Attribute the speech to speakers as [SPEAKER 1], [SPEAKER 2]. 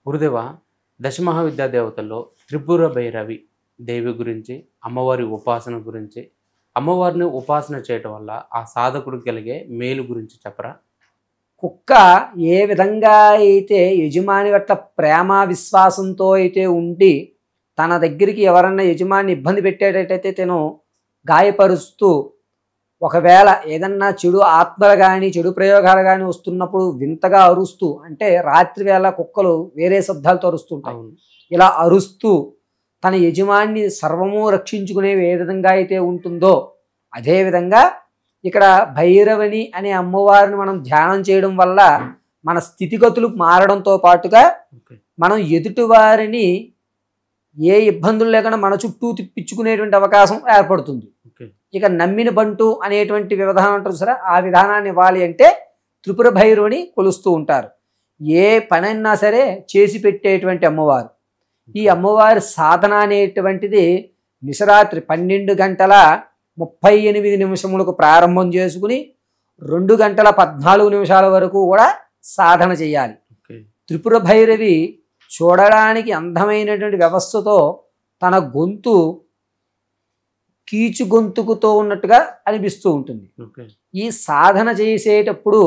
[SPEAKER 1] గురుదేవ దశమహావిద్యా దేవతల్లో త్రిపుర భైరవి దేవి గురించి, అమ్మవారి ఉపాసన గురించి, అమ్మవారిని ఉపాసన చేయటం వల్ల ఆ సాధకుడికి కలిగే మేలు గురించి చెప్పరా?
[SPEAKER 2] కుక్క ఏ విధంగా అయితే యజమాని పట్ల ప్రేమ విశ్వాసంతో అయితే ఉండి తన దగ్గరికి ఎవరన్నా యజమాని ఇబ్బంది పెట్టేటట్టయితే తను గాయపరుస్తూ, ఒకవేళ ఏదన్నా చెడు ఆత్మలు కానీ చెడు ప్రయోగాలు కానీ వస్తున్నప్పుడు వింతగా అరుస్తూ, అంటే రాత్రి వేళ కుక్కలు వేరే శబ్దాలతో అరుస్తుంటాయి, ఇలా అరుస్తూ తన యజమాని సర్వము రక్షించుకునే ఏ విధంగా అయితే ఉంటుందో అదేవిధంగా ఇక్కడ భైరవని అనే అమ్మవారిని మనం ధ్యానం చేయడం వల్ల మన స్థితిగతులు మారడంతో పాటుగా మనం ఎదుటివారిని ఏ ఇబ్బందులు లేకుండా మన చుట్టూ తిప్పించుకునేటువంటి అవకాశం ఏర్పడుతుంది. ఇక నమ్మిన బంటు అనేటువంటి విధానం అంటారు సరే, ఆ విధానాన్ని ఇవ్వాలి అంటే త్రిపుర భైరవుని కొలుస్తూ ఉంటారు. ఏ పనైనా సరే చేసి పెట్టేటువంటి అమ్మవారు. ఈ అమ్మవారి సాధన అనేటువంటిది నిశరాత్రి 12:38 ప్రారంభం చేసుకుని 2:14 వరకు కూడా సాధన చేయాలి. త్రిపుర భైరవి చూడడానికి అందమైనటువంటి వ్యవస్థతో తన గొంతు కీచు గొంతుకుతో ఉన్నట్టుగా అనిపిస్తూ ఉంటుంది. ఈ సాధన చేసేటప్పుడు